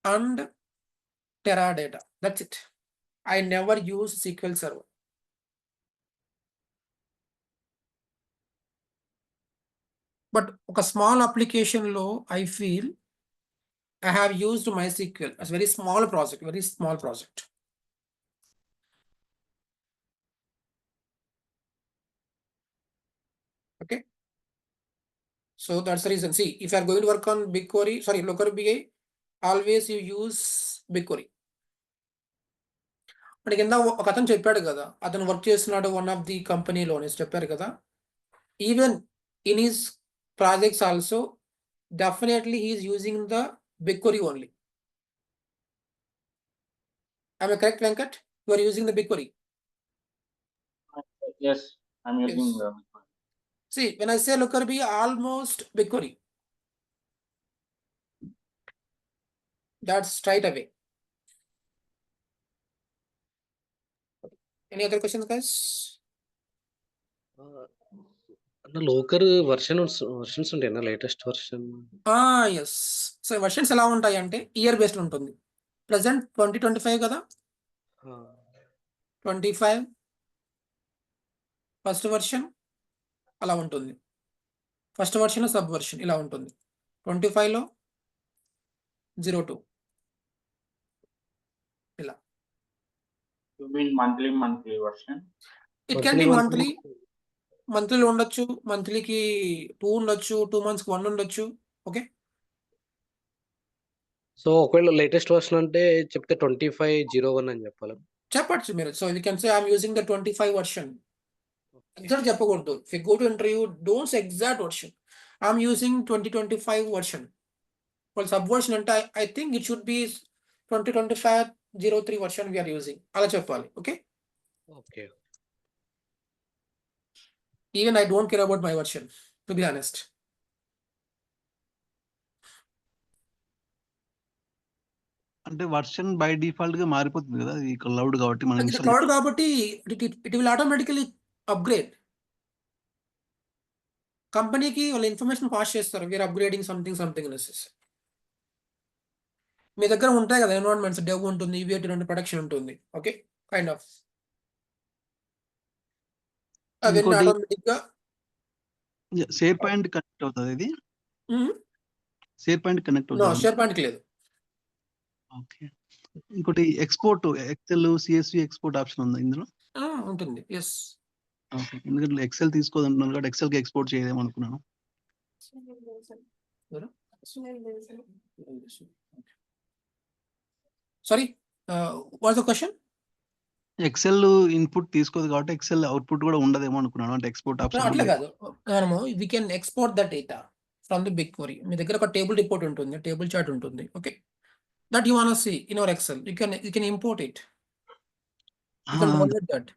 and Teradata. That's it. I never use SQL Server. But a small application low, I feel I have used MySQL as very small project, very small project. Okay. So that's the reason. See, if you are going to work on BigQuery, sorry, Looker BI, always you use BigQuery. మనకి కింద ఒక అతను చెప్పాడు కదా, అతను work చేస్తున్నాడు one of the కంపెనీలోనే చెప్పారు కదా, even in his projects also definitely he is using the BigQuery only. Am I correct, Venkat? You are using the BigQuery. Yes, I'm using Yes. See, when I say Looker BI, almost BigQuery. That's straight away. Any other questions, guys? Looker versions ఉంటాయి, latest version. Yes. So versions ఎలా ఉంటాయి అంటే year based ఉంటుంది. Present 2025 కదా, 25 first version అలా ఉంటుంది, first version sub version ఇలా ఉంటుంది. 25లో 02 ఇలా. You mean monthly version? It can be మంత్లీలో ఉండొచ్చు, మంత్లీకి 2 ఉండొచ్చు, 2 months 1 ఉండొచ్చు. ఓకే. సో ఒకవేళ లేటెస్ట్ వర్షన్ అంటే చెప్తే 25.01 అని చెప్పాలి, చెప్పచ్చు మీరు. So you can say I'm using the 25 version. Exact చెప్పకూడదు. If you go to interview, don't say exact version. I'm using 2025 version. వాళ్ళు సబ్ వర్షన్ అంటే I think it should be 2025-03 version we are using అలా చెప్పాలి. Okay. Okay. Even I don't care about my version, to be honest. అంటే version by default గా మారిపోతుంది కదా, ఇది cloud కాబట్టి మనం క్లౌడ్ కాబట్టి ఇట్ విల్ ఆటోమేటికలీ అప్గ్రేడ్. కంపెనీకి వాళ్ళ ఇన్ఫర్మేషన్ పాస్ చేస్తారు, వీఆర్ అప్గ్రేడింగ్ సంథింగ్ అనేసి. మీ దగ్గర ఉంటాయి కదా ఎన్విరాన్మెంట్స్, డెవ్ ఉంటుంది, ఈవీఐటీ ఉంటుంది, ప్రొడక్షన్ ఉంటుంది. ఓకే, కైండ్ ఆఫ్ అవన్నీ ఆటోమేటిక్ గా షేర్ పాయింట్ కనెక్ట్ అవుతుంది. ఇది షేర్ పాయింట్ కనెక్ట్ అవుతుంది. షేర్ పాయింట్ లేదు. ఓకే. ఇంకోటి export Excel, CSV export option ఉందా ఇందులో? ఉంటుంది. ఎస్. ఓకే. ఎందుకంటే ఎక్సెల్ తీసుకోదంటున్నారు కాబట్టి ఎక్సెల్‌కి ఎక్స్‌పోర్ట్ చేయలేము అనుకున్నాను. Sorry, what's the question? Excel input తీసుకోదు కాబట్టి ఎక్సెల్ అవుట్‌పుట్ కూడా ఉండదేమో అనుకున్నాను. అంటే ఎక్స్‌పోర్ట్ ఆప్షన్ అట్లా కూడా కాదు, మనము we can export the data from the big query. మీ దగ్గర ఒక టేబుల్ రిపోర్ట్ ఉంటుంది, టేబుల్ చార్ట్ ఉంటుంది. Okay, that you want to see in your Excel, you can import it, you can download that.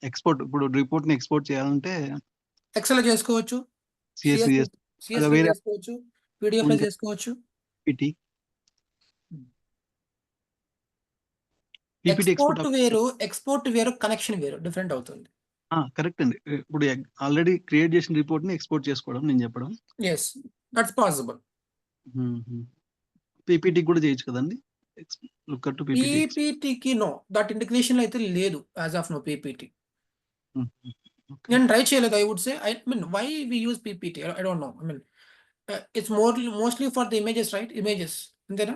Export ఇప్పుడు రిపోర్ట్‌ని export చేయాలంటే XL చేసుకోవచ్చు, CSV CSV వేరే చేసుకోవచ్చు, PDF లో చేసుకోవచ్చు. PPT ఎక్స్‌పోర్ట్ ఎక్స్పోర్ట్ వేరు, కనెక్షన్ వేరు, డిఫరెంట్ అవుతుంది. కరెక్ట్ అండి. ఇప్పుడు ఆల్రెడీ క్రియేట్ చేసిన రిపోర్ట్‌ని ఎక్స్‌పోర్ట్ చేసుకోవడం నేను చెప్పడం. Yes, that's possible. PPT కూడా చేయొచ్చు కదండి? Looker to PPT. పీపీటీకి నో, దట్ ఇంటిగ్రేషన్ అయితే లేదు as of now. PPT okay. నేను ట్రై చేయలేదు. I would say, I mean why we use PPT, I don't know. I mean it's mostly for the images, right? Images అంతేనా?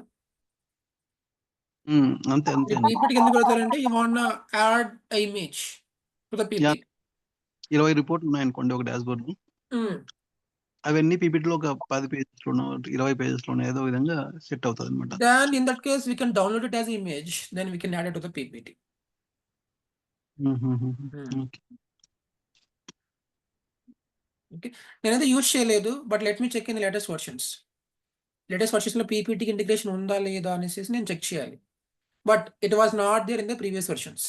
అంతే అంతే అండి. పీపీటీకి ఎందుకు పెడతారంటే you want add image to the uh PPT. 20 రిపోర్ట్లు ఉన్నాయనుకోండి ఒక డాష్‌బోర్డ్‌లో. అవన్నీ PPTలో ఒక 10 పేజెస్‌లోనో, 20 పేజెస్‌లోనో ఏదో విధంగా set అవుతదనమాట. Then in that case we can download it as image, then we can add it to the PPT. ఓకే. Okay, నేనైతే యూజ్ చేయలేదు, but let me check in the latest versions. Latest వర్షన్స్లో పీపీటీకి ఇంటిగ్రేషన్ ఉందా లేదా అనేసి నేను check చేయాలి. But it was not there in the previous versions.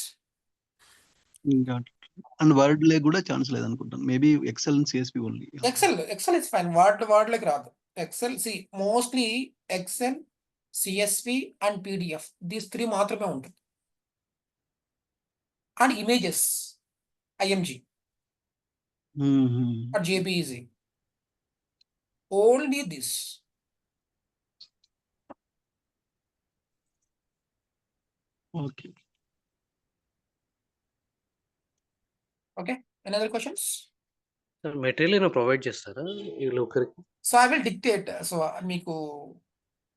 And వర్డ్‌లో కూడా ఛాన్స్ లేదనుకుంటాను. Maybe Excel and CSV only. Excel is fine, వర్డ్లోకి రాదు. Excel mostly Excel, CSV and PDF, these 3 మాత్రమే ఉంటుంది. And images, IMG or JPEG, only this. ఓకే. Okay, any other questions? Sir material ఏమైనా provide చేస్తారా ఈ లోకర్‌కి? So I will dictate. So మీకు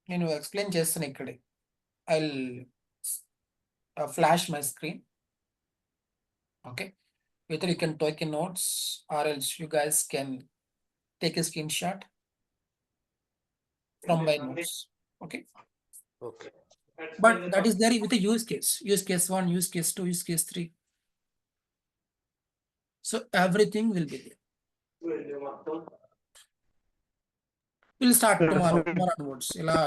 నేను ఎక్స్ప్లెయిన్ చేస్తాను ఇక్కడే. I will flash my screen. Okay, either you can take a notes or else you guys can take a screenshot from my notes. Okay, okay. but that is there with a use case 1, use case 2, use case 3. So everything will be there. We'll start tomorrow onwards. ఇలా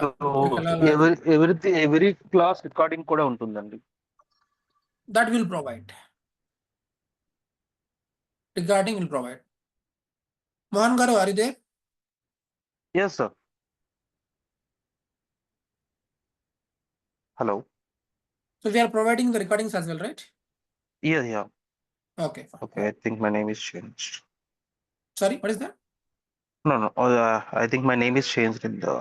every class recording కూడా ఉంటుందండి. that will provide. Regarding will provide. Mohan garu, are you there? Yes, sir. Hello. So we are providing the recordings as well, right? Yeah. Okay, fine. Okay, I think my name is changed. Sorry, what is that? No. I think my name is changed in the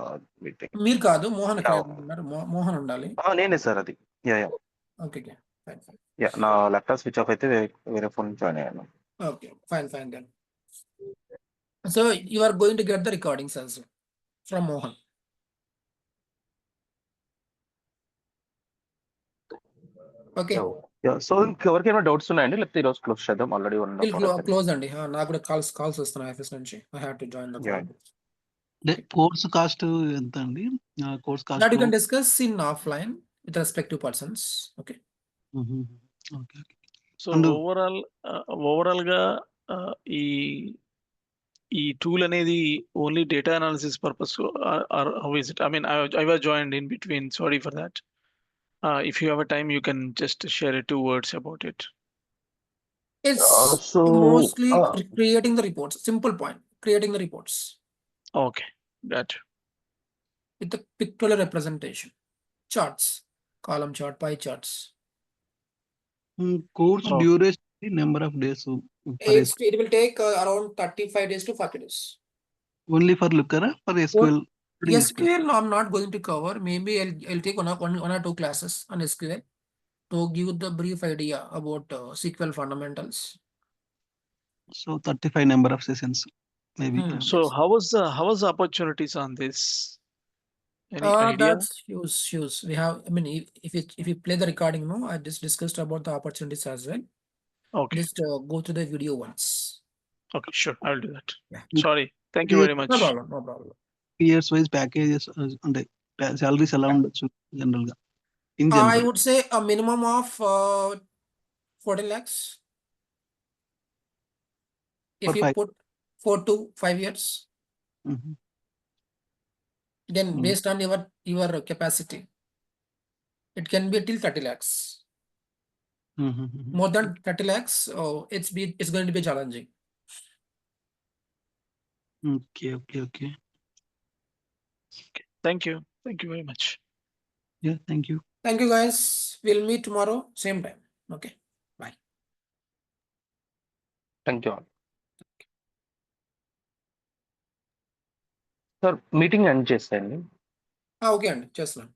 meeting. మీరు కాదు, మోహన్ ఎక్కడ Yeah. ఉన్నారు? మోహన్ ఉండాలి. నేనే sir అది. Yeah. Okay, fine. Yeah, నా laptop switch off అయితే వేరే ఫోన్ జాయిన్ అయ్యాను. Okay, fine then. So you are going to get the recordings also from Mohan. Okay. Yeah, so ఎవరికైనా డౌట్స్ ఉన్నాయండి, లేకపోతే ఈరోజు క్లోజ్ చేద్దాం? ఆల్రెడీ క్లోజ్ అండి. నాకు కూడా కాల్స్ వస్తున్నాయి ఆఫీస్ నుంచి. I have to join the call. Course cost ఎంత అండి? Course cost That you can discuss in offline with respective persons. Okay. Okay. So ఓవరాల్గా ఈ టూల్ అనేది only data analysis purpose or how is it? I mean I was joined in between, sorry for that. If you have a time, you can just share 2 words about it. It's So mostly creating the reports. Simple point, creating the reports Okay, got you. with the pictorial representation, charts, column chart, pie charts. Course duration, number of days It will take around 35 days to 40 days. Only for లుక్కరా for SQL? SQL I'm not going to cover. Maybe I'll take one or 2 classes on SQL to give the brief idea about SQL fundamentals. So 35 number of sessions maybe. So how was the opportunities on this? Any idea? That's huge. We have, I mean, if you play the recording, no, I just discussed about the opportunities as well. Okay. Just go to the video once. Okay, sure. I'll do that. Yeah. Sorry. Thank you very much. No problem. Years wise packages అంటే salaries ఎలా ఉండొచ్చు general గా in I general? would say a minimum of 14 lakhs. If For you 5. put 4 to 5 years, then based on your capacity, it can be till 30 lakhs. More than 30 lakhs, it's going to be challenging. Okay. Thank you. Thank you very much. Yeah, thank you. Thank you, guys. We'll meet tomorrow, same time. Okay. Bye. Thank you all. Sir, meeting end చేసేయండి. Okay, and just now.